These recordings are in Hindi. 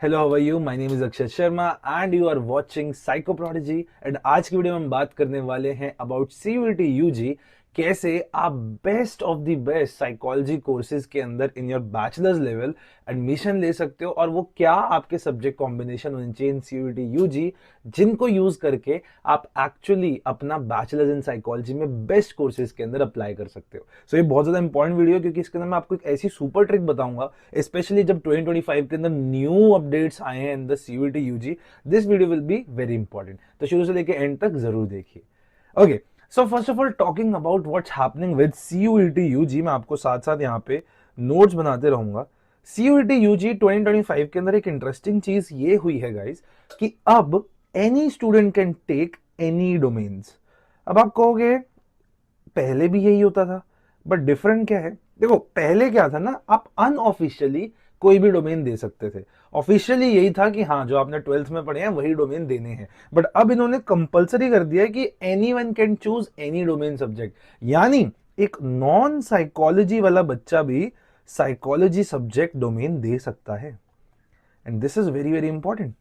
Hello, how are you? My name is Akshay Sharma and you are watching Psycho Prodigy. And आज की वीडियो में हम बात करने वाले हैं अबाउट सीयूईटी यूजी। कैसे आप best of the best psychology courses के अंदर in your bachelors level admission ले सकते हो, और वो क्या आपके सब्जेक्ट कॉम्बिनेशन होने चाहिए इन सीयूईटी यूजी, जिनको यूज करके आप एक्चुअली अपना बैचलर्स इन साइकोलॉजी में बेस्ट कोर्सेज के अंदर अप्लाई कर सकते हो। सो ये बहुत ज्यादा इंपॉर्टेंट वीडियो, क्योंकि इसके अंदर मैं आपको एक ऐसी सुपर ट्रिक बताऊंगा, स्पेशली जब 2025 के अंदर न्यू अपडेट्स आए हैं in the CUET UG. This video will be very important, तो शुरू से लेकर एंड तक जरूर देखिए। Okay, so first of all talking about what's happening with CUET UG, मैं आपको साथ साथ यहाँ पे नोट्स बनाते रहूंगा। सीयूईटी यूजी 2025 के अंदर एक इंटरेस्टिंग चीज ये हुई है गाइस, कि अब any student can take any domains. अब आप कहोगे पहले भी यही होता था, बट डिफरेंट क्या है? देखो, पहले क्या था ना, आप अनऑफिशियली कोई भी डोमेन दे सकते थे। ऑफिशियली यही था कि हाँ, जो आपने 12th में पढ़े हैं वही डोमेन देने हैं, बट अब इन्होंने कंपलसरी कर दिया है कि any one can choose any domain subject. यानी एक नॉन साइकोलॉजी वाला बच्चा भी साइकोलॉजी सब्जेक्ट डोमेन दे सकता है। And this is very very important.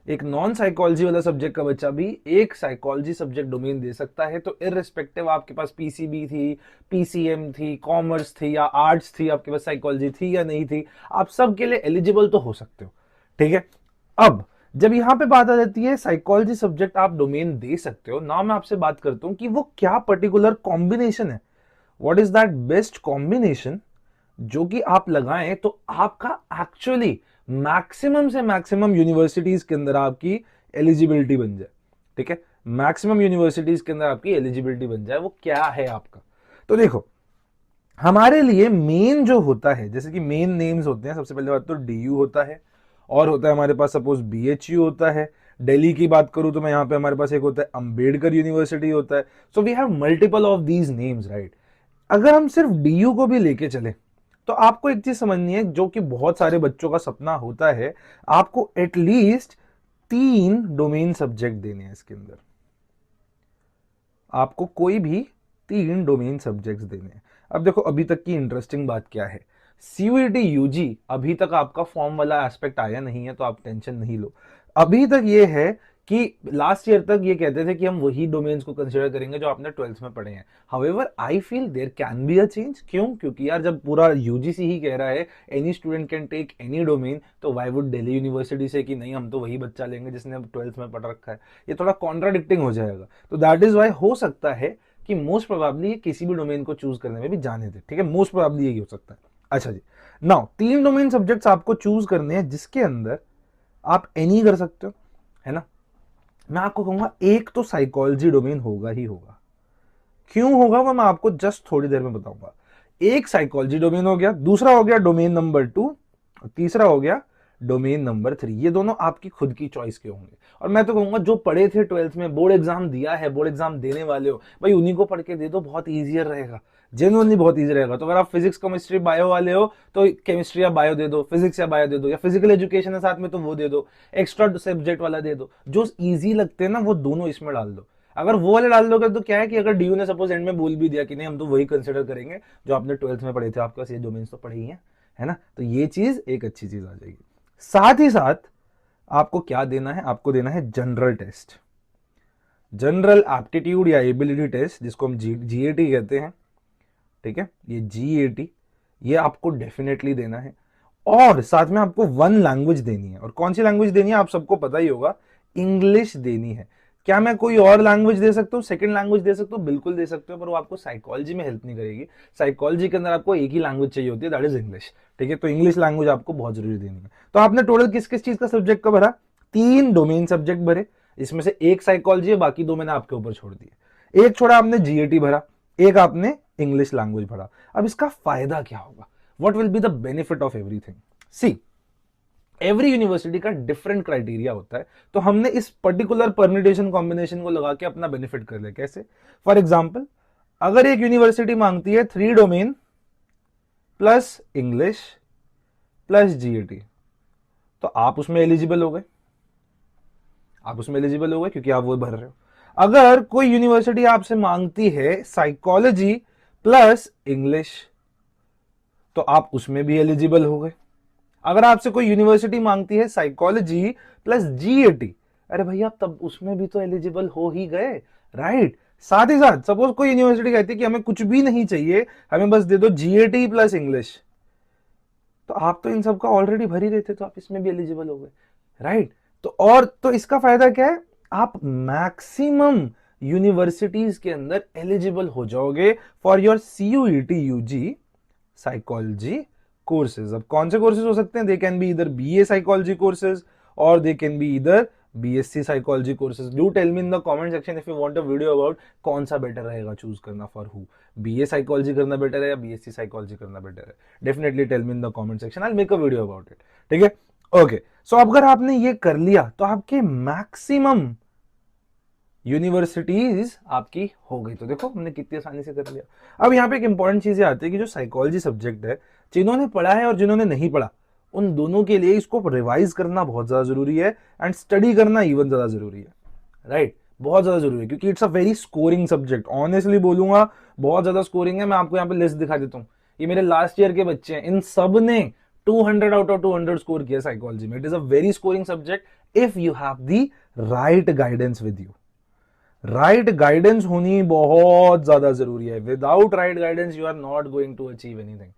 एक नॉन साइकोलॉजी वाला सब्जेक्ट का बच्चा भी एक साइकोलॉजी सब्जेक्ट डोमेन दे सकता है। तो इररिस्पेक्टिव आपके पास पीसीबी थी, पीसीएम थी, कॉमर्स थी या आर्ट्स थी, आपके पास साइकोलॉजी थी या नहीं थी, आप सबके लिए एलिजिबल तो हो सकते हो। ठीक है, अब जब यहां पे बात आ जाती है साइकोलॉजी सब्जेक्ट आप डोमेन दे सकते हो ना, मैं आपसे बात करता हूं कि वो क्या पर्टिकुलर कॉम्बिनेशन है। What is that best combination जो कि आप लगाएं तो आपका एक्चुअली मैक्सिमम से मैक्सिमम यूनिवर्सिटीज के अंदर आपकी एलिजिबिलिटी बन जाए। ठीक है, मैक्सिमम यूनिवर्सिटीज के अंदर आपकी एलिजिबिलिटी बन जाए। वो क्या है आपका? तो देखो, हमारे लिए मेन जो होता है, जैसे कि मेन नेम्स होते हैं, सबसे पहले बात तो डीयू होता है, और होता है हमारे पास सपोज बीएचयू होता है। दिल्ली की बात करूं तो मैं यहां पे हमारे पास एक होता है अंबेडकर यूनिवर्सिटी होता है। So we have multiple of these names, right? अगर हम सिर्फ डीयू को भी लेके चले तो आपको एक चीज समझनी है, जो कि बहुत सारे बच्चों का सपना होता है, आपको एटलीस्ट 3 डोमेन सब्जेक्ट देने हैं इसके अंदर। आपको कोई भी 3 डोमेन सब्जेक्ट्स देने हैं। अब देखो, अभी तक की इंटरेस्टिंग बात क्या है, सीयूईटी यूजी अभी तक आपका फॉर्म वाला एस्पेक्ट आया नहीं है, तो आप टेंशन नहीं लो। अभी तक ये है कि लास्ट ईयर तक ये कहते थे कि हम वही डोमेन्स को कंसीडर करेंगे जो आपने 12th में पढ़े हैं। However I feel there can be a change. क्यों? क्योंकि यार, जब पूरा यूजीसी ही कह रहा है any student can take any domain, तो व्हाई वुड दिल्ली यूनिवर्सिटी से कि नहीं, हम तो वही बच्चा लेंगे जिसने अब 12th में पढ़ रखा है? ये थोड़ा कॉन्ट्राडिक्टिंग हो जाएगा। तो दैट इज वाई हो सकता है कि मोस्ट प्रोबेबली किसी भी डोमेन को चूज करने में भी जाने दे। ठीक है, मोस्ट प्रोबेबली यही हो सकता है। अच्छा जी, नाउ 3 डोमेन सब्जेक्ट्स आपको चूज करने हैं, जिसके अंदर आप एनी कर सकते हो, है ना? मैं आपको कहूंगा एक तो साइकोलॉजी डोमेन होगा ही होगा। क्यों होगा वो मैं आपको जस्ट थोड़ी देर में बताऊंगा। एक साइकोलॉजी डोमेन हो गया, दूसरा हो गया डोमेन नंबर 2, और तीसरा हो गया डोमेन नंबर 3। ये दोनों आपकी खुद की चॉइस के होंगे। और मैं तो कहूंगा जो पढ़े थे 12th में, बोर्ड एग्जाम दिया है, बोर्ड एग्जाम देने वाले हो भाई, उन्हीं को पढ़ के दे दो, बहुत ईजियर रहेगा। जेनुअनली बहुत ईजी रहेगा। तो अगर आप फिजिक्स, केमिस्ट्री, बायो वाले हो तो केमिस्ट्री या बायो दे दो, फिजिक्स या बायो दे दो, या फिजिकल एजुकेशन है साथ में तो वो दे दो, एक्स्ट्रा सब्जेक्ट वाला दे दो। जो ईजी लगते हैं ना वो दोनों इसमें डाल दो। अगर वो वाले डाल दोगे तो क्या है कि अगर डीयू ने सपोज एंड में बोल भी दिया कि नहीं, हम तो वही कंसिडर करेंगे जो आपने 12th में पढ़े थे, आपके पास ये डोमेन्स तो पढ़े ही हैं, है ना? तो ये चीज एक अच्छी चीज आ जाएगी। साथ ही साथ आपको क्या देना है? आपको देना है जनरल टेस्ट, जनरल एप्टीट्यूड या एबिलिटी टेस्ट, जिसको हम जीएटी कहते हैं। ठीक है, ये जीएटी, ये आपको डेफिनेटली देना है। और साथ में आपको 1 लैंग्वेज देनी है। और कौन सी लैंग्वेज देनी है आप सबको पता ही होगा, इंग्लिश देनी है। क्या मैं कोई और लैंग्वेज दे सकता हूँ, सेकंड लैंग्वेज दे सकता हूँ? बिल्कुल दे सकते हो, पर वो आपको साइकोलॉजी में हेल्प नहीं करेगी। साइकोलॉजी के अंदर आपको एक ही लैंग्वेज चाहिए होती है, दैट इज इंग्लिश। ठीक है, तो इंग्लिश लैंग्वेज आपको बहुत जरूरी देनी है। तो आपने टोटल किस किस चीज का सब्जेक्ट का भरा? 3 डोमेन सब्जेक्ट भरे, इसमें से एक साइकोलॉजी है, बाकी 2 मैंने आपके ऊपर छोड़ दिए। एक छोड़ा आपने जीएटी भरा, एक आपने इंग्लिश लैंग्वेज भरा। अब इसका फायदा क्या होगा? What will be the benefit of everything? See, every university का डिफरेंट क्राइटेरिया होता है, तो हमने इस पर्टिकुलर परम्यूटेशन कॉम्बिनेशन को लगा के अपना बेनिफिट कर लिया। कैसे? फॉर एग्जाम्पल, अगर एक यूनिवर्सिटी मांगती है 3 domain plus English plus GAT, तो आप उसमें एलिजिबल हो गए, आप उसमें एलिजिबल हो गए क्योंकि आप वो भर रहे हो। अगर कोई यूनिवर्सिटी आपसे मांगती है साइकोलॉजी प्लस इंग्लिश, तो आप उसमें भी एलिजिबल हो गए, अगर आपसे कोई यूनिवर्सिटी मांगती है साइकोलॉजी प्लस जीएटी, अरे भैया तब उसमें भी तो एलिजिबल हो ही गए, राइट। साथ ही साथ सपोज कोई यूनिवर्सिटी कहती है कि हमें कुछ भी नहीं चाहिए, हमें बस दे दो जीएटी प्लस इंग्लिश, तो आप तो इन सब का ऑलरेडी भर ही रहे थे, तो आप इसमें भी एलिजिबल हो गए, राइट। तो और तो इसका फायदा क्या है, आप मैक्सिमम यूनिवर्सिटीज के अंदर एलिजिबल हो जाओगे for your CUET UG psychology courses. अब कौन से कोर्सेज हो सकते हैं, दे कैन बी इधर बीए साइकोलॉजी कोर्सेज और दे कैन बी इधर BSc psychology courses. Do tell me in the comment section if you want a video about कौन सा बेटर रहेगा चूज करना फॉर हु, बीए साइकोलॉजी करना बेटर है या बीएससी साइकोलॉजी करना बेटर है। Definitely tell me in the comment section, I will make a video about it, ठीक है। ओके, सो अगर आपने ये कर लिया तो आपके मैक्सिमम यूनिवर्सिटीज आपकी हो गई। तो देखो हमने कितनी आसानी से कर लिया। अब यहाँ पे एक इंपॉर्टेंट चीज आती है कि जो साइकोलॉजी सब्जेक्ट है, जिन्होंने पढ़ा है और जिन्होंने नहीं पढ़ा, उन दोनों के लिए इसको रिवाइज करना बहुत ज्यादा जरूरी है एंड स्टडी करना इवन ज्यादा जरूरी है, राइट। बहुत ज्यादा जरूरी है क्योंकि it's a very scoring subject. Honestly बोलूंगा बहुत ज्यादा स्कोरिंग है। मैं आपको यहाँ पे लिस्ट दिखा देता हूँ, ये मेरे लास्ट ईयर के बच्चे हैं, इन सब ने 200 आउट ऑफ 200 स्कोर किया साइकोलॉजी में। It is a very scoring subject if you have the right guidance with you. Right guidance होनी बहुत ज्यादा जरूरी है। Without right guidance you are not going to achieve anything.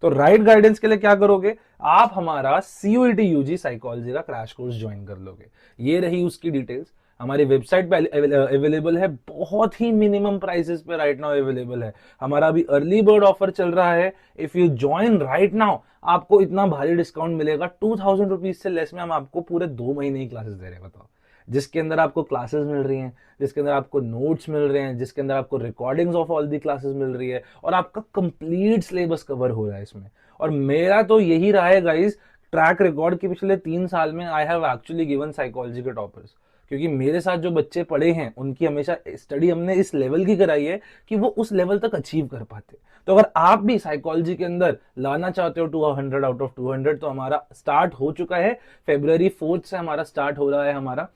तो राइट गाइडेंस के लिए क्या करोगे, आप हमारा सीयूईटी यूजी साइकोलॉजी का क्रैश कोर्स ज्वाइन कर लोगे। ये रही उसकी डिटेल्स, हमारी वेबसाइट पे अवेलेबल है, बहुत ही मिनिमम प्राइसेस पे राइट नाउ अवेलेबल है। हमारा अभी अर्ली बर्ड ऑफर चल रहा है, if you join right now आपको इतना भारी डिस्काउंट मिलेगा, 2000 रुपीज से लेस में हम आपको पूरे 2 महीने की क्लासेस दे रहे हैं। बताओ, जिसके अंदर आपको क्लासेस मिल रही हैं, जिसके अंदर आपको नोट्स मिल रहे हैं, जिसके अंदर आपको recordings of all the classes मिल रही है और आपका कंप्लीट सिलेबस कवर हो रहा है इसमें। और मेरा तो यही रहा है गाइस ट्रैक रिकॉर्ड कि पिछले 3 साल में I have actually given psychology के टॉपर्स, क्योंकि मेरे साथ जो बच्चे पढ़े हैं उनकी हमेशा स्टडी हमने इस लेवल की कराई है कि वो उस लेवल तक अचीव कर पाते। तो अगर आप भी साइकोलॉजी के अंदर लाना चाहते हो 200 आउट ऑफ 200, तो हमारा स्टार्ट हो चुका है। February 4 से हमारा स्टार्ट हो रहा है हमारा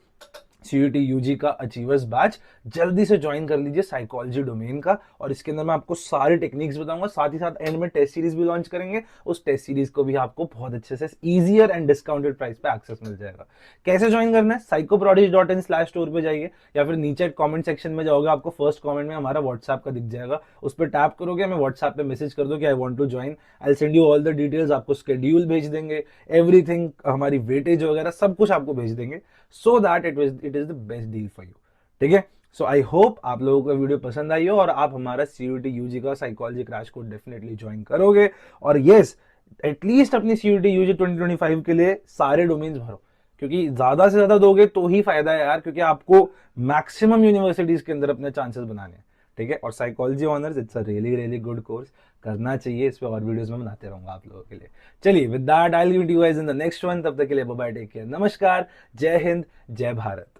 सीयूटी यूजी का अचीवर्स बैच। जल्दी से ज्वाइन कर लीजिए साइकोलॉजी डोमेन का, और इसके अंदर मैं आपको सारे टेक्निक्स बताऊंगा। साथ ही साथ एंड में टेस्ट सीरीज भी लॉन्च करेंगे, उस टेस्ट सीरीज को भी आपको बहुत अच्छे से इजियर एंड डिस्काउंटेड प्राइस पे एक्सेस मिल जाएगा। कैसे ज्वाइन करना है, psychoprodigy.in/store पे जाइए या फिर नीचे कमेंट सेक्शन में जाओगे, आपको फर्स्ट कमेंट में हमारा व्हाट्सएप का दिख जाएगा, उस पर टैप करोगे, हमें व्हाट्सएप पे मैसेज कर दो कि I want to join, I send you all the details. आपको शेड्यूल भेज देंगे, एवरीथिंग, हमारी वेटेज वगैरह सब कुछ आपको भेज देंगे, so that it is the best deal for you, ठीक है। सो आई होप आप लोगों को वीडियो पसंद आई हो और आप हमारा सीयूटी यूजी का psychology crash course definitely join करोगे। और यस, एटलीस्ट अपनी सीयूटी यूजी 2025 के लिए सारे डोमेन्स भरो, क्योंकि ज्यादा से ज्यादा दोगे तो ही फायदा है यार, क्योंकि आपको मैक्सिमम यूनिवर्सिटीज के अंदर अपने चांसेस बनाने हैं, ठीक है। और psychology honours it's a really really good course, करना चाहिए। इस पे और वीडियोस में बनाते रहूंगा आप लोगों के लिए। चलिए, with that I will meet you guys in the next one. तब तक के लिए बाय बाय, टेक केयर, नमस्कार, जय हिंद, जय भारत।